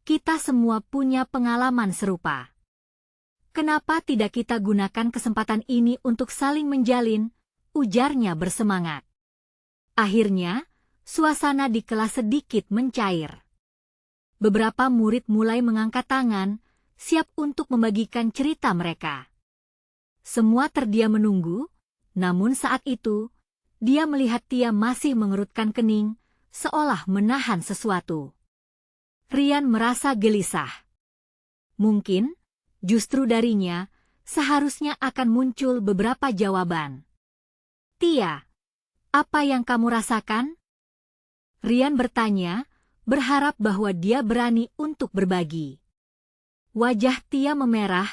Kita semua punya pengalaman serupa. Kenapa tidak kita gunakan kesempatan ini untuk saling menjalin? Ujarnya bersemangat. Akhirnya, suasana di kelas sedikit mencair. Beberapa murid mulai mengangkat tangan, siap untuk membagikan cerita mereka. Semua terdiam menunggu, namun saat itu, dia melihat Tia masih mengerutkan kening, seolah menahan sesuatu. Rian merasa gelisah. Mungkin, justru darinya, seharusnya akan muncul beberapa jawaban. Tia, apa yang kamu rasakan? Rian bertanya, berharap bahwa dia berani untuk berbagi. Wajah Tia memerah,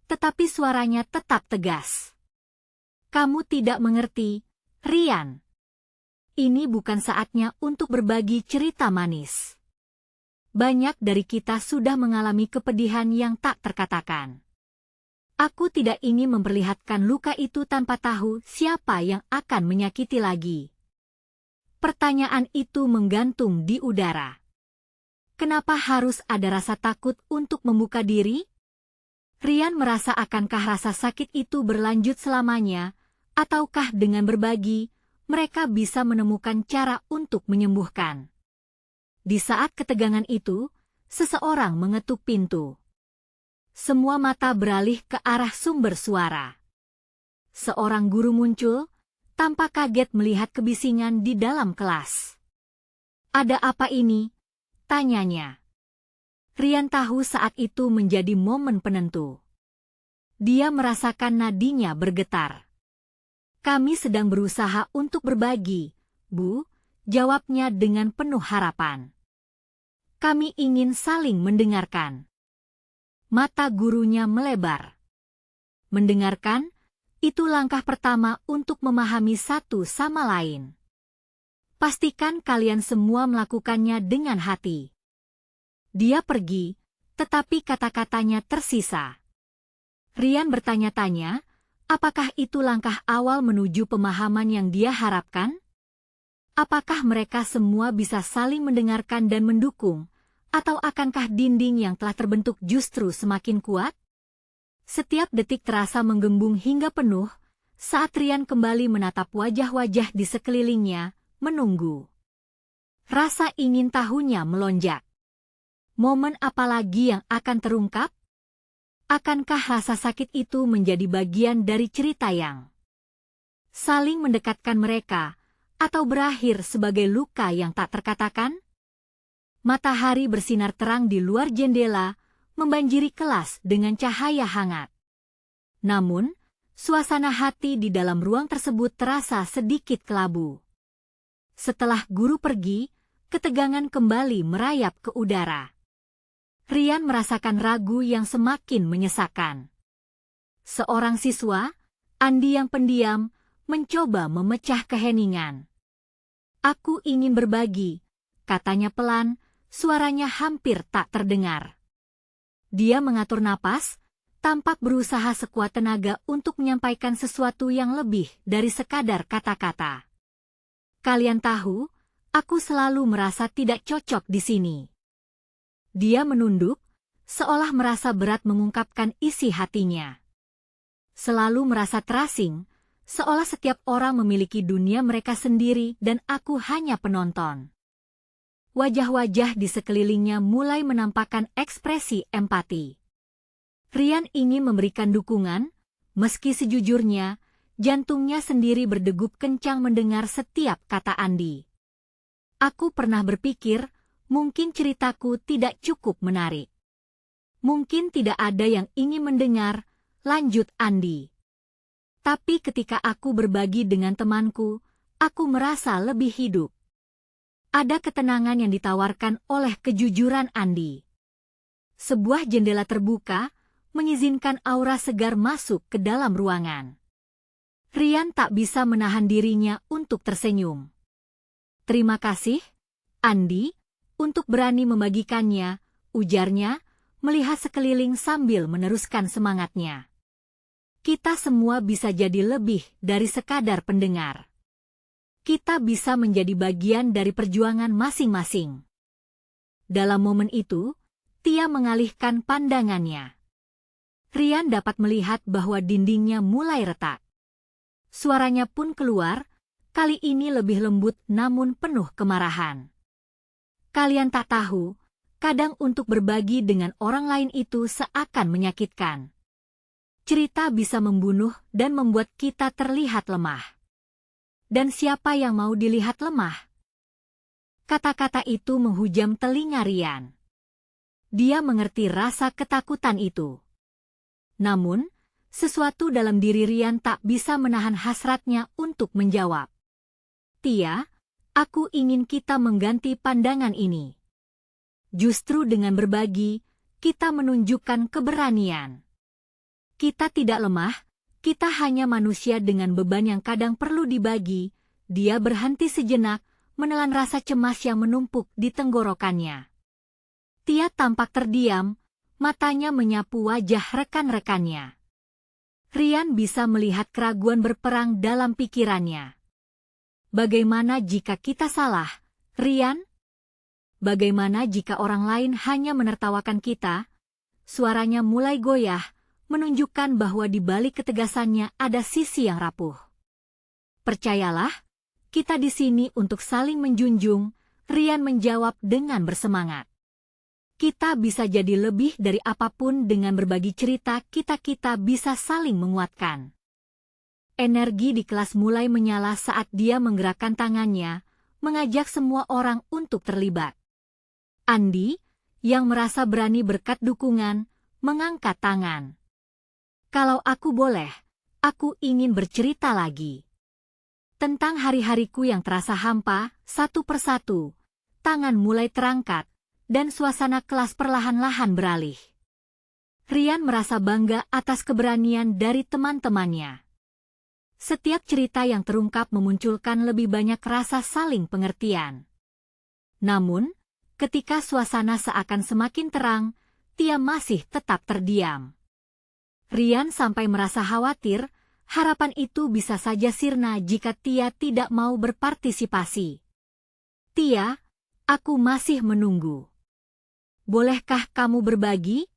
tetapi suaranya tetap tegas. Kamu tidak mengerti, Rian. Ini bukan saatnya untuk berbagi cerita manis. Banyak dari kita sudah mengalami kepedihan yang tak terkatakan. Aku tidak ingin memperlihatkan luka itu tanpa tahu siapa yang akan menyakiti lagi. Pertanyaan itu menggantung di udara. Kenapa harus ada rasa takut untuk membuka diri? Rian merasa akankah rasa sakit itu berlanjut selamanya, ataukah dengan berbagi, mereka bisa menemukan cara untuk menyembuhkan. Di saat ketegangan itu, seseorang mengetuk pintu. Semua mata beralih ke arah sumber suara. Seorang guru muncul, tampak kaget melihat kebisingan di dalam kelas. Ada apa ini? Tanyanya. Rian tahu saat itu menjadi momen penentu. Dia merasakan nadinya bergetar. Kami sedang berusaha untuk berbagi, Bu, jawabnya dengan penuh harapan. Kami ingin saling mendengarkan. Mata gurunya melebar. Mendengarkan, itu langkah pertama untuk memahami satu sama lain. Pastikan kalian semua melakukannya dengan hati. Dia pergi, tetapi kata-katanya tersisa. Rian bertanya-tanya, apakah itu langkah awal menuju pemahaman yang dia harapkan? Apakah mereka semua bisa saling mendengarkan dan mendukung, atau akankah dinding yang telah terbentuk justru semakin kuat? Setiap detik terasa menggembung hingga penuh, saat Rian kembali menatap wajah-wajah di sekelilingnya, menunggu. Rasa ingin tahunya melonjak. Momen apa lagi yang akan terungkap? Akankah rasa sakit itu menjadi bagian dari cerita yang saling mendekatkan mereka, atau berakhir sebagai luka yang tak terkatakan? Matahari bersinar terang di luar jendela, membanjiri kelas dengan cahaya hangat. Namun, suasana hati di dalam ruang tersebut terasa sedikit kelabu. Setelah guru pergi, ketegangan kembali merayap ke udara. Rian merasakan ragu yang semakin menyesakkan. Seorang siswa, Andi yang pendiam, mencoba memecah keheningan. Aku ingin berbagi, katanya pelan, suaranya hampir tak terdengar. Dia mengatur napas, tampak berusaha sekuat tenaga untuk menyampaikan sesuatu yang lebih dari sekadar kata-kata. Kalian tahu, aku selalu merasa tidak cocok di sini. Dia menunduk, seolah merasa berat mengungkapkan isi hatinya. Selalu merasa terasing, seolah setiap orang memiliki dunia mereka sendiri dan aku hanya penonton. Wajah-wajah di sekelilingnya mulai menampakkan ekspresi empati. Rian ingin memberikan dukungan, meski sejujurnya, jantungnya sendiri berdegup kencang mendengar setiap kata Andi. Aku pernah berpikir, mungkin ceritaku tidak cukup menarik. Mungkin tidak ada yang ingin mendengar, lanjut Andi. Tapi ketika aku berbagi dengan temanku, aku merasa lebih hidup. Ada ketenangan yang ditawarkan oleh kejujuran Andi. Sebuah jendela terbuka, mengizinkan aura segar masuk ke dalam ruangan. Rian tak bisa menahan dirinya untuk tersenyum. Terima kasih, Andi, untuk berani membagikannya, ujarnya, melihat sekeliling sambil meneruskan semangatnya. Kita semua bisa jadi lebih dari sekadar pendengar. Kita bisa menjadi bagian dari perjuangan masing-masing. Dalam momen itu, Tia mengalihkan pandangannya. Rian dapat melihat bahwa dindingnya mulai retak. Suaranya pun keluar, kali ini lebih lembut namun penuh kemarahan. Kalian tak tahu, kadang untuk berbagi dengan orang lain itu seakan menyakitkan. Cerita bisa membunuh dan membuat kita terlihat lemah. Dan siapa yang mau dilihat lemah? Kata-kata itu menghujam telinga Rian. Dia mengerti rasa ketakutan itu. Namun, sesuatu dalam diri Rian tak bisa menahan hasratnya untuk menjawab. Tia, aku ingin kita mengganti pandangan ini. Justru dengan berbagi, kita menunjukkan keberanian. Kita tidak lemah, kita hanya manusia dengan beban yang kadang perlu dibagi. Dia berhenti sejenak, menelan rasa cemas yang menumpuk di tenggorokannya. Tia tampak terdiam, matanya menyapu wajah rekan-rekannya. Rian bisa melihat keraguan berperang dalam pikirannya. Bagaimana jika kita salah, Rian? Bagaimana jika orang lain hanya menertawakan kita? Suaranya mulai goyah, menunjukkan bahwa di balik ketegasannya ada sisi yang rapuh. Percayalah, kita di sini untuk saling menjunjung, Rian menjawab dengan bersemangat. Kita bisa jadi lebih dari apapun dengan berbagi cerita, kita bisa saling menguatkan. Energi di kelas mulai menyala saat dia menggerakkan tangannya, mengajak semua orang untuk terlibat. Andi, yang merasa berani berkat dukungan, mengangkat tangan. Kalau aku boleh, aku ingin bercerita lagi. Tentang hari-hariku yang terasa hampa, satu persatu, tangan mulai terangkat, dan suasana kelas perlahan-lahan beralih. Rian merasa bangga atas keberanian dari teman-temannya. Setiap cerita yang terungkap memunculkan lebih banyak rasa saling pengertian. Namun, ketika suasana seakan semakin terang, Tia masih tetap terdiam. Rian sampai merasa khawatir, harapan itu bisa saja sirna jika Tia tidak mau berpartisipasi. Tia, aku masih menunggu. Bolehkah kamu berbagi?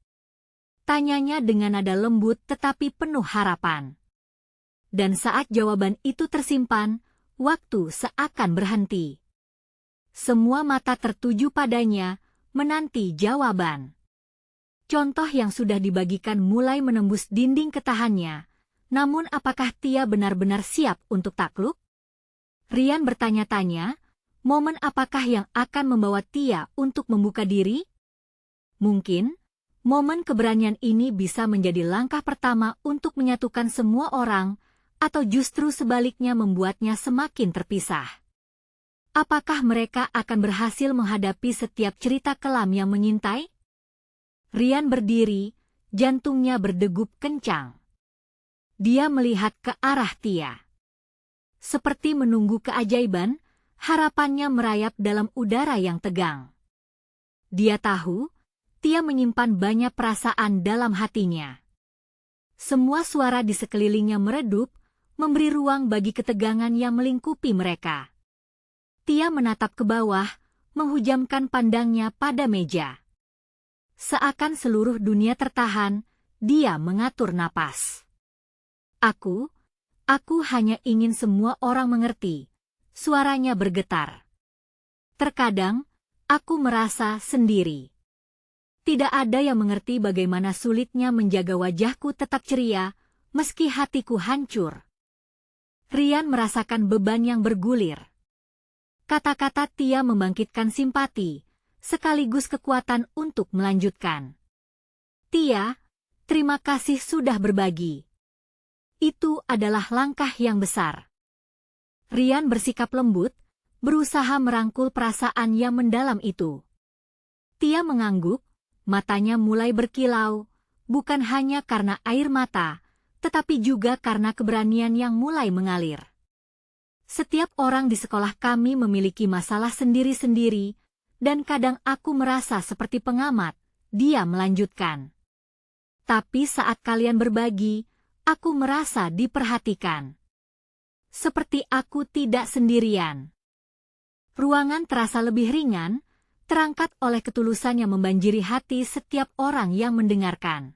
Tanyanya dengan nada lembut tetapi penuh harapan. Dan saat jawaban itu tersimpan, waktu seakan berhenti. Semua mata tertuju padanya, menanti jawaban. Contoh yang sudah dibagikan mulai menembus dinding ketahannya, namun apakah Tia benar-benar siap untuk takluk? Rian bertanya-tanya, momen apakah yang akan membawa Tia untuk membuka diri? Mungkin, momen keberanian ini bisa menjadi langkah pertama untuk menyatukan semua orang, atau justru sebaliknya membuatnya semakin terpisah. Apakah mereka akan berhasil menghadapi setiap cerita kelam yang mengintai? Rian berdiri, jantungnya berdegup kencang. Dia melihat ke arah Tia. Seperti menunggu keajaiban, harapannya merayap dalam udara yang tegang. Dia tahu, Tia menyimpan banyak perasaan dalam hatinya. Semua suara di sekelilingnya meredup, memberi ruang bagi ketegangan yang melingkupi mereka. Tia menatap ke bawah, menghujamkan pandangnya pada meja. Seakan seluruh dunia tertahan, dia mengatur napas. Aku hanya ingin semua orang mengerti. Suaranya bergetar. Terkadang, aku merasa sendiri. Tidak ada yang mengerti bagaimana sulitnya menjaga wajahku tetap ceria, meski hatiku hancur. Rian merasakan beban yang bergulir. Kata-kata Tia membangkitkan simpati, sekaligus kekuatan untuk melanjutkan. Tia, terima kasih sudah berbagi. Itu adalah langkah yang besar. Rian bersikap lembut, berusaha merangkul perasaan yang mendalam itu. Tia mengangguk, matanya mulai berkilau, bukan hanya karena air mata, tetapi juga karena keberanian yang mulai mengalir. Setiap orang di sekolah kami memiliki masalah sendiri-sendiri, dan kadang aku merasa seperti pengamat, dia melanjutkan. Tapi saat kalian berbagi, aku merasa diperhatikan. Seperti aku tidak sendirian. Ruangan terasa lebih ringan, terangkat oleh ketulusan yang membanjiri hati setiap orang yang mendengarkan.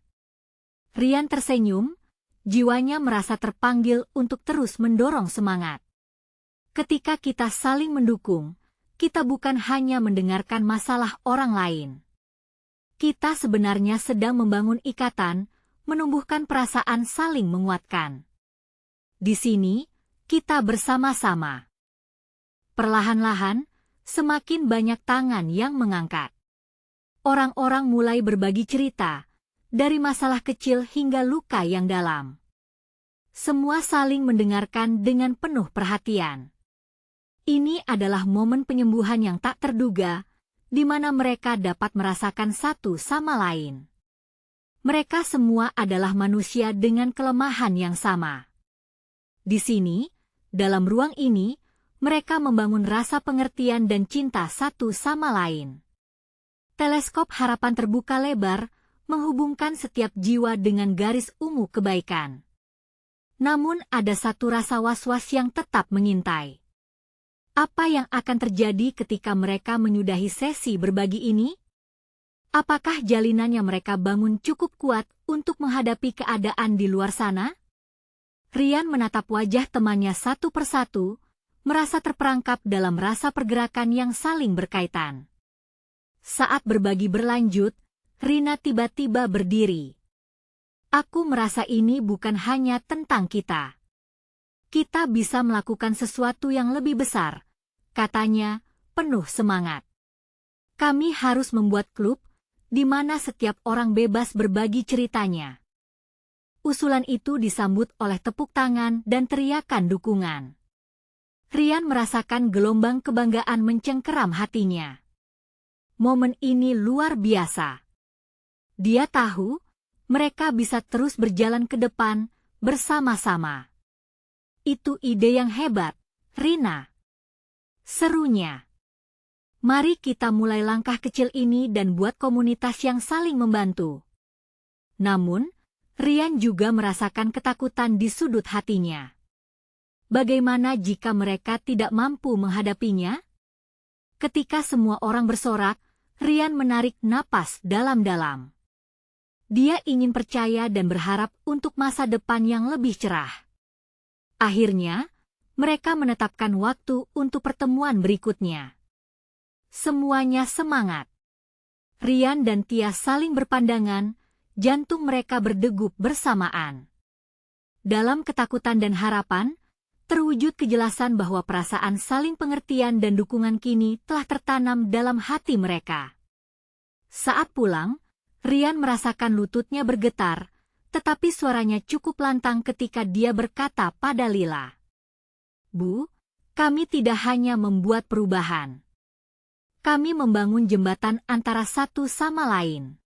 Rian tersenyum, jiwanya merasa terpanggil untuk terus mendorong semangat. Ketika kita saling mendukung, kita bukan hanya mendengarkan masalah orang lain. Kita sebenarnya sedang membangun ikatan, menumbuhkan perasaan saling menguatkan. Di sini, kita bersama-sama. Perlahan-lahan, semakin banyak tangan yang mengangkat. Orang-orang mulai berbagi cerita, dari masalah kecil hingga luka yang dalam. Semua saling mendengarkan dengan penuh perhatian. Ini adalah momen penyembuhan yang tak terduga, di mana mereka dapat merasakan satu sama lain. Mereka semua adalah manusia dengan kelemahan yang sama. Di sini, dalam ruang ini, mereka membangun rasa pengertian dan cinta satu sama lain. Teleskop harapan terbuka lebar, menghubungkan setiap jiwa dengan garis ungu kebaikan. Namun ada satu rasa was-was yang tetap mengintai. Apa yang akan terjadi ketika mereka menyudahi sesi berbagi ini? Apakah jalinan yang mereka bangun cukup kuat untuk menghadapi keadaan di luar sana? Rian menatap wajah temannya satu persatu, merasa terperangkap dalam rasa pergerakan yang saling berkaitan. Saat berbagi berlanjut, Rina tiba-tiba berdiri. Aku merasa ini bukan hanya tentang kita. Kita bisa melakukan sesuatu yang lebih besar, katanya, penuh semangat. Kami harus membuat klub, di mana setiap orang bebas berbagi ceritanya. Usulan itu disambut oleh tepuk tangan dan teriakan dukungan. Rian merasakan gelombang kebanggaan mencengkeram hatinya. Momen ini luar biasa. Dia tahu, mereka bisa terus berjalan ke depan, bersama-sama. Itu ide yang hebat, Rina. Serunya. Mari kita mulai langkah kecil ini dan buat komunitas yang saling membantu. Namun, Rian juga merasakan ketakutan di sudut hatinya. Bagaimana jika mereka tidak mampu menghadapinya? Ketika semua orang bersorak, Rian menarik napas dalam-dalam. Dia ingin percaya dan berharap untuk masa depan yang lebih cerah. Akhirnya, mereka menetapkan waktu untuk pertemuan berikutnya. Semuanya semangat. Rian dan Tia saling berpandangan, jantung mereka berdegup bersamaan. Dalam ketakutan dan harapan, terwujud kejelasan bahwa perasaan saling pengertian dan dukungan kini telah tertanam dalam hati mereka. Saat pulang, Rian merasakan lututnya bergetar, tetapi suaranya cukup lantang ketika dia berkata pada Lila. Bu, kami tidak hanya membuat perubahan. Kami membangun jembatan antara satu sama lain.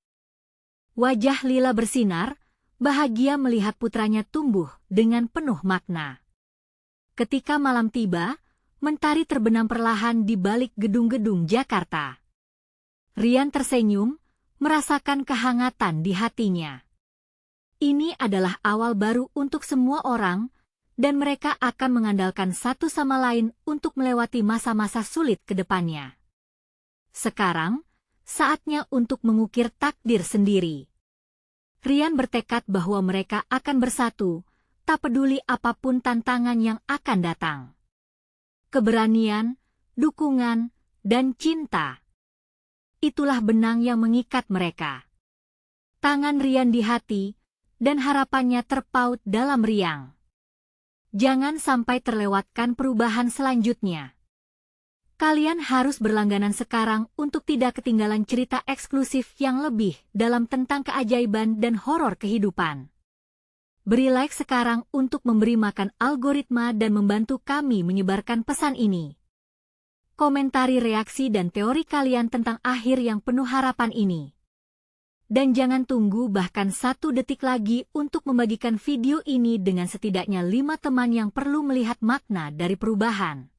Wajah Lila bersinar, bahagia melihat putranya tumbuh dengan penuh makna. Ketika malam tiba, mentari terbenam perlahan di balik gedung-gedung Jakarta. Rian tersenyum, merasakan kehangatan di hatinya. Ini adalah awal baru untuk semua orang, dan mereka akan mengandalkan satu sama lain untuk melewati masa-masa sulit ke depannya. Sekarang, saatnya untuk mengukir takdir sendiri. Rian bertekad bahwa mereka akan bersatu, tak peduli apapun tantangan yang akan datang. Keberanian, dukungan, dan cinta. Itulah benang yang mengikat mereka. Tangan Rian di hati, dan harapannya terpaut dalam riang. Jangan sampai terlewatkan perubahan selanjutnya. Kalian harus berlangganan sekarang untuk tidak ketinggalan cerita eksklusif yang lebih dalam tentang keajaiban dan horor kehidupan. Beri like sekarang untuk memberi makan algoritma dan membantu kami menyebarkan pesan ini. Komentari reaksi dan teori kalian tentang akhir yang penuh harapan ini. Dan jangan tunggu bahkan 1 detik lagi untuk membagikan video ini dengan setidaknya 5 teman yang perlu melihat makna dari perubahan.